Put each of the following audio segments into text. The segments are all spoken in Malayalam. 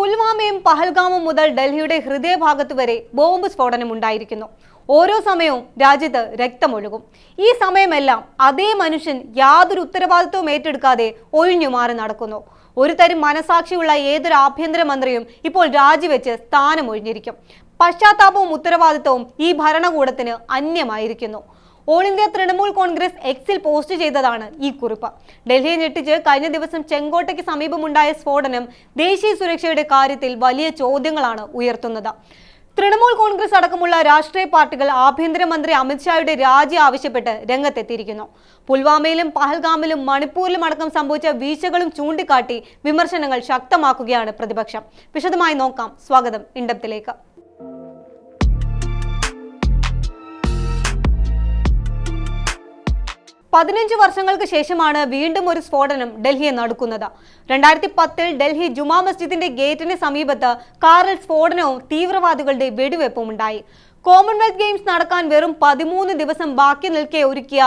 പുൽവാമയും പഹൽഗാമും മുതൽ ഡൽഹിയുടെ ഹൃദയഭാഗത്ത് വരെ ബോംബ് സ്ഫോടനം ഉണ്ടായിരിക്കുന്നു. ഓരോ സമയവും രാജ്യത്ത് രക്തമൊഴുകും. ഈ സമയമെല്ലാം അതേ മനുഷ്യൻ യാതൊരു ഉത്തരവാദിത്വവും ഏറ്റെടുക്കാതെ ഒഴിഞ്ഞുമാറി നടക്കുന്നു. ഒരു തരം മനസാക്ഷിയുള്ള ഏതൊരു ആഭ്യന്തരമന്ത്രിയും ഇപ്പോൾ രാജിവെച്ച് സ്ഥാനമൊഴിഞ്ഞിരിക്കും. പശ്ചാത്താപവും ഉത്തരവാദിത്വവും ഈ ഭരണകൂടത്തിന് അന്യമായിരിക്കുന്നു. ഓൾ ഇന്ത്യ തൃണമൂൽ കോൺഗ്രസ് എക്സിൽ പോസ്റ്റ് ചെയ്തതാണ് ഈ കുറിപ്പ്. ഡൽഹിയെ ഞെട്ടിച്ച് കഴിഞ്ഞ ദിവസം ചെങ്കോട്ടയ്ക്ക് സമീപമുണ്ടായ സ്ഫോടനം ദേശീയ സുരക്ഷയുടെ കാര്യത്തിൽ വലിയ ചോദ്യങ്ങളാണ് ഉയർത്തുന്നത്. തൃണമൂൽ കോൺഗ്രസ് അടക്കമുള്ള രാഷ്ട്രീയ പാർട്ടികൾ ആഭ്യന്തരമന്ത്രി അമിത്ഷായുടെ രാജി ആവശ്യപ്പെട്ട് രംഗത്തെത്തിയിരിക്കുന്നു. പുൽവാമയിലും പഹൽഗാമിലും മണിപ്പൂരിലും അടക്കം സംഭവിച്ച വീഴ്ചകളും ചൂണ്ടിക്കാട്ടി വിമർശനങ്ങൾ ശക്തമാക്കുകയാണ് പ്രതിപക്ഷം. വിശദമായി നോക്കാം. സ്വാഗതം ഇൻഡെപ്തിലേക്ക്. 15 വർഷങ്ങൾക്ക് ശേഷമാണ് വീണ്ടും ഒരു സ്ഫോടനം ഡൽഹിയെ നടുക്കുന്നത്. 2010 ഡൽഹി ജുമാ മസ്ജിദിന്റെ ഗേറ്റിന് സമീപത്ത് കാറിൽ സ്ഫോടനവും തീവ്രവാദികളുടെ വെടിവെപ്പും ഉണ്ടായി. കോമൺവെൽത്ത് ഗെയിംസ് നടക്കാൻ വെറും 13 ദിവസം ബാക്കി നിൽക്കെ ഒരുക്കിയ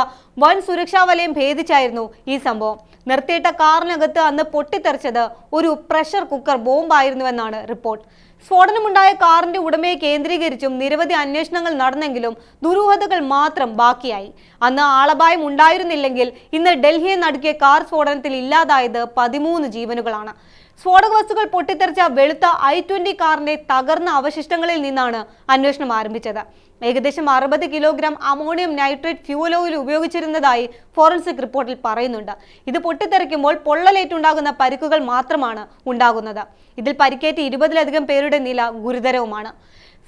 വൻ സുരക്ഷാ വലയം ഭേദിച്ചായിരുന്നു ഈ സംഭവം. നിർത്തിയിട്ട കാറിനകത്ത് അന്ന് പൊട്ടിത്തെറിച്ചത് ഒരു പ്രഷർ കുക്കർ ബോംബായിരുന്നുവെന്നാണ് റിപ്പോർട്ട്. സ്ഫോടനമുണ്ടായ കാറിന്റെ ഉടമയെ കേന്ദ്രീകരിച്ചും നിരവധി അന്വേഷണങ്ങൾ നടന്നെങ്കിലും ദുരൂഹതകൾ മാത്രം ബാക്കിയായി. അന്ന് ആളപായം ഉണ്ടായിരുന്നില്ലെങ്കിൽ ഇന്ന് ഡൽഹിയെ നടുക്കിയ കാർ സ്ഫോടനത്തിൽ ഇല്ലാതായത് 13 ജീവനുകളാണ്. സ്ഫോടക വസ്തുക്കൾ പൊട്ടിത്തെറിച്ച വെളുത്ത i20 കാറിന്റെ തകർന്ന അവശിഷ്ടങ്ങളിൽ നിന്നാണ് അന്വേഷണം ആരംഭിച്ചത്. ഏകദേശം 60 kilogram ammonium nitrate fuel oil ഉപയോഗിച്ചിരുന്നതായി ഫോറൻസിക് റിപ്പോർട്ടിൽ പറയുന്നുണ്ട്. ഇത് പൊട്ടിത്തെറിക്കുമ്പോൾ പൊള്ളലേറ്റുണ്ടാകുന്ന പരിക്കുകൾ മാത്രമാണ് ഉണ്ടാകുന്നത്. ഇതിൽ പരിക്കേറ്റ് 20-ലധികം പേരുടെ നില ഗുരുതരവുമാണ്.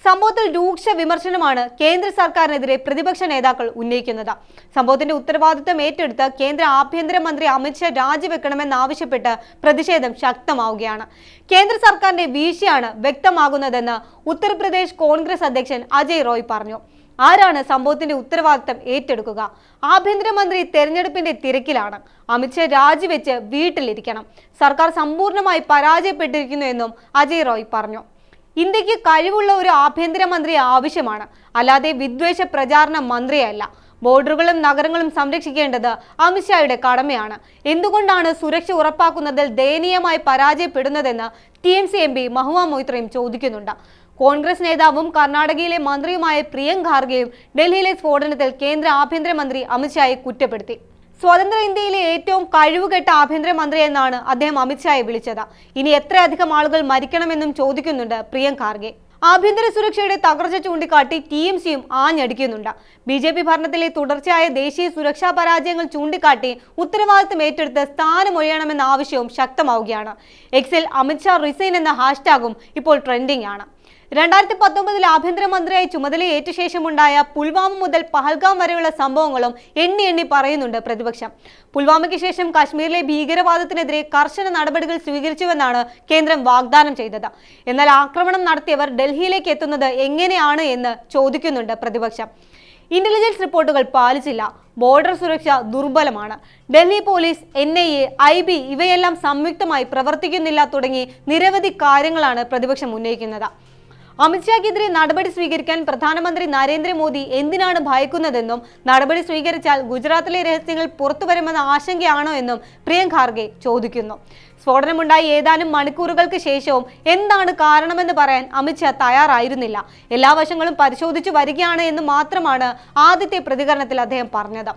സംഭവത്തിൽ രൂക്ഷ വിമർശനമാണ് കേന്ദ്ര സർക്കാരിനെതിരെ പ്രതിപക്ഷ നേതാക്കൾ ഉന്നയിക്കുന്നത്. സംഭവത്തിന്റെ ഉത്തരവാദിത്തം ഏറ്റെടുത്ത് കേന്ദ്ര ആഭ്യന്തരമന്ത്രി അമിത്ഷാ രാജിവെക്കണമെന്നാവശ്യപ്പെട്ട് പ്രതിഷേധം ശക്തമാവുകയാണ്. കേന്ദ്ര സർക്കാരിന്റെ വീഴ്ചയാണ് വ്യക്തമാകുന്നതെന്ന് ഉത്തർപ്രദേശ് കോൺഗ്രസ് അധ്യക്ഷൻ അജയ് റോയ് പറഞ്ഞു. ആരാണ് സംഭവത്തിന്റെ ഉത്തരവാദിത്തം ഏറ്റെടുക്കുക? ആഭ്യന്തരമന്ത്രി തെരഞ്ഞെടുപ്പിന്റെ തിരക്കിലാണ്. അമിത്ഷാ രാജിവെച്ച് വീട്ടിലിരിക്കണം. സർക്കാർ സമ്പൂർണ്ണമായി പരാജയപ്പെട്ടിരിക്കുന്നു എന്നും അജയ് റോയ് പറഞ്ഞു. ഇന്ത്യക്ക് കഴിവുള്ള ഒരു ആഭ്യന്തരമന്ത്രി ആവശ്യമാണ്, അല്ലാതെ വിദ്വേഷ പ്രചാരണ മന്ത്രിയല്ല. ബോർഡറുകളും നഗരങ്ങളും സംരക്ഷിക്കേണ്ടത് അമിത്ഷായുടെ കടമയാണ്. എന്തുകൊണ്ടാണ് സുരക്ഷ ഉറപ്പാക്കുന്നതിൽ ദയനീയമായി പരാജയപ്പെടുന്നതെന്ന് TMC MP മഹുവ മൊയ്ത്രയും ചോദിക്കുന്നുണ്ട്. കോൺഗ്രസ് നേതാവും കർണാടകയിലെ മന്ത്രിയുമായ പ്രിയങ്ക് ഖാർഗെയും ഡൽഹിയിലെ സ്ഫോടനത്തിൽ കേന്ദ്ര ആഭ്യന്തരമന്ത്രി അമിത്ഷായെ കുറ്റപ്പെടുത്തി. സ്വതന്ത്ര ഇന്ത്യയിലെ ഏറ്റവും കഴിവുകെട്ട ആഭ്യന്തരമന്ത്രി എന്നാണ് അദ്ദേഹം അമിത്ഷായെ വിളിച്ചത്. ഇനി എത്രയധികം ആളുകൾ മരിക്കണമെന്നും ചോദിക്കുന്നുണ്ട് പ്രിയങ്ക് ഖാർഗെ. ആഭ്യന്തര സുരക്ഷയുടെ തകർച്ച ചൂണ്ടിക്കാട്ടി TMCയും ആഞ്ഞടിക്കുന്നുണ്ട്. BJP ഭരണത്തിലെ തുടർച്ചയായ ദേശീയ സുരക്ഷാ പരാജയങ്ങൾ ചൂണ്ടിക്കാട്ടി ഉത്തരവാദിത്തം ഏറ്റെടുത്ത് സ്ഥാനമൊഴിയണമെന്ന ആവശ്യവും ശക്തമാവുകയാണ്. എക്സിൽ അമിത്ഷാ റിസൈൻ എന്ന ഹാഷ്ടാഗും ഇപ്പോൾ ട്രെൻഡിംഗ് ആണ്. 2019 ആഭ്യന്തരമന്ത്രിയായി ചുമതലയേറ്റ ശേഷമുണ്ടായ പുൽവാമ മുതൽ പഹൽഗാം വരെയുള്ള സംഭവങ്ങളും എണ്ണി പറയുന്നുണ്ട് പ്രതിപക്ഷം. പുൽവാമയ്ക്ക് ശേഷം കാശ്മീരിലെ ഭീകരവാദത്തിനെതിരെ കർശന നടപടികൾ സ്വീകരിച്ചുവെന്നാണ് കേന്ദ്രം വാഗ്ദാനം ചെയ്തത്. എന്നാൽ ആക്രമണം നടത്തിയവർ ഡൽഹിയിലേക്ക് എത്തുന്നത് എങ്ങനെയാണ് എന്ന് ചോദിക്കുന്നുണ്ട് പ്രതിപക്ഷം. ഇന്റലിജൻസ് റിപ്പോർട്ടുകൾ പാലിച്ചില്ല, ബോർഡർ സുരക്ഷ ദുർബലമാണ്, ഡൽഹി പോലീസ്, NIA, IB ഇവയെല്ലാം സംയുക്തമായി പ്രവർത്തിക്കുന്നില്ല തുടങ്ങി നിരവധി കാര്യങ്ങളാണ് പ്രതിപക്ഷം ഉന്നയിക്കുന്നത്. അമിത്ഷായ്ക്കെതിരെ നടപടി സ്വീകരിക്കാൻ പ്രധാനമന്ത്രി നരേന്ദ്രമോദി എന്തിനാണ് ഭയക്കുന്നതെന്നും നടപടി സ്വീകരിച്ചാൽ ഗുജറാത്തിലെ രഹസ്യങ്ങൾ പുറത്തുവരുമെന്ന ആശങ്കയാണോ എന്നും പ്രിയങ്ക് ഖാർഗെ ചോദിക്കുന്നു. സ്ഫോടനമുണ്ടായി ഏതാനും മണിക്കൂറുകൾക്ക് ശേഷവും എന്താണ് കാരണമെന്ന് പറയാൻ അമിത്ഷാ തയ്യാറായിരുന്നില്ല. എല്ലാ വശങ്ങളും പരിശോധിച്ചു വരികയാണ് എന്ന് മാത്രമാണ് ആദ്യത്തെ പ്രതികരണത്തിൽ അദ്ദേഹം പറഞ്ഞത്.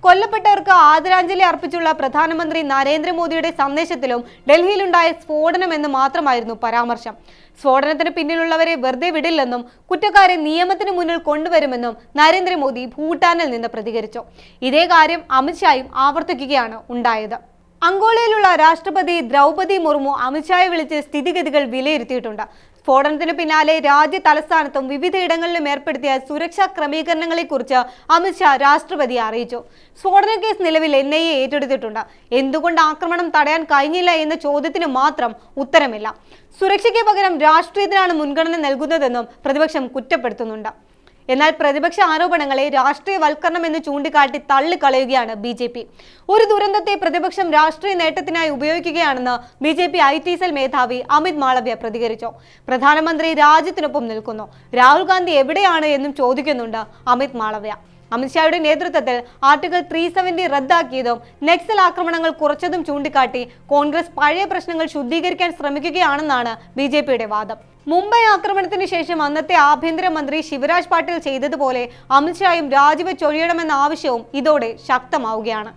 കൊല്ലപ്പെട്ടവർക്ക് ആദരാഞ്ജലി അർപ്പിച്ചുള്ള പ്രധാനമന്ത്രി നരേന്ദ്രമോദിയുടെ സന്ദേശത്തിലും ഡൽഹിയിലുണ്ടായ സ്ഫോടനം എന്ന് മാത്രമായിരുന്നു പരാമർശം. സ്ഫോടനത്തിന് പിന്നിലുള്ളവരെ വെറുതെ വിടില്ലെന്നും കുറ്റക്കാരെ നിയമത്തിന് മുന്നിൽ കൊണ്ടുവരുമെന്നും നരേന്ദ്രമോദി ഭൂട്ടാനിൽ നിന്ന് പ്രതികരിച്ചു. ഇതേ കാര്യം അമിത്ഷായും ആവർത്തിക്കുകയാണ് ഉണ്ടായത്. അങ്കോളയിലുള്ള രാഷ്ട്രപതി ദ്രൗപദി മുർമു അമിത്ഷായെ വിളിച്ച് സ്ഥിതിഗതികൾ വിലയിരുത്തിയിട്ടുണ്ട്. സ്ഫോടനത്തിന് പിന്നാലെ രാജ്യ തലസ്ഥാനത്തും വിവിധയിടങ്ങളിലും ഏർപ്പെടുത്തിയ സുരക്ഷാ ക്രമീകരണങ്ങളെക്കുറിച്ച് അമിത്ഷാ രാഷ്ട്രപതിയെ അറിയിച്ചു. സ്ഫോടന കേസ് നിലവിൽ NIA ഏറ്റെടുത്തിട്ടുണ്ട്. എന്തുകൊണ്ട് ആക്രമണം തടയാൻ കഴിഞ്ഞില്ല എന്ന ചോദ്യത്തിന് മാത്രം ഉത്തരമില്ല. സുരക്ഷയ്ക്ക് പകരം രാഷ്ട്രീയത്തിനാണ് മുൻഗണന നൽകുന്നതെന്നും പ്രതിപക്ഷം കുറ്റപ്പെടുത്തുന്നുണ്ട്. എന്നാൽ പ്രതിപക്ഷ ആരോപണങ്ങളെ രാഷ്ട്രീയവൽക്കരണം എന്ന് ചൂണ്ടിക്കാട്ടി തള്ളിക്കളയുകയാണ് BJP. ഒരു ദുരന്തത്തെ പ്രതിപക്ഷം രാഷ്ട്രീയ നേട്ടത്തിനായി ഉപയോഗിക്കുകയാണെന്ന് BJP IT സെൽ മേധാവി അമിത് മാളവ്യ പ്രതികരിച്ചു. പ്രധാനമന്ത്രി രാജ്യത്തിനൊപ്പം നിൽക്കുന്നു, രാഹുൽ ഗാന്ധി എവിടെയാണ് എന്നും ചോദിക്കുന്നുണ്ട് അമിത് മാളവ്യ. അമിത്ഷായുടെ നേതൃത്വത്തിൽ ആർട്ടിക്കിൾ 370 റദ്ദാക്കിയതും നക്സൽ ആക്രമണങ്ങൾ കുറച്ചതും ചൂണ്ടിക്കാട്ടി കോൺഗ്രസ് പഴയ പ്രശ്നങ്ങൾ ശുദ്ധീകരിക്കാൻ ശ്രമിക്കുകയാണെന്നാണ് BJPയുടെ വാദം. മുംബൈ ആക്രമണത്തിന് ശേഷം അന്നത്തെ ആഭ്യന്തരമന്ത്രി ശിവരാജ് പാട്ടീൽ ചെയ്തതുപോലെ അമിത്ഷായും രാജിവെച്ചൊഴിയണമെന്ന ആവശ്യവും ഇതോടെ ശക്തമാവുകയാണ്.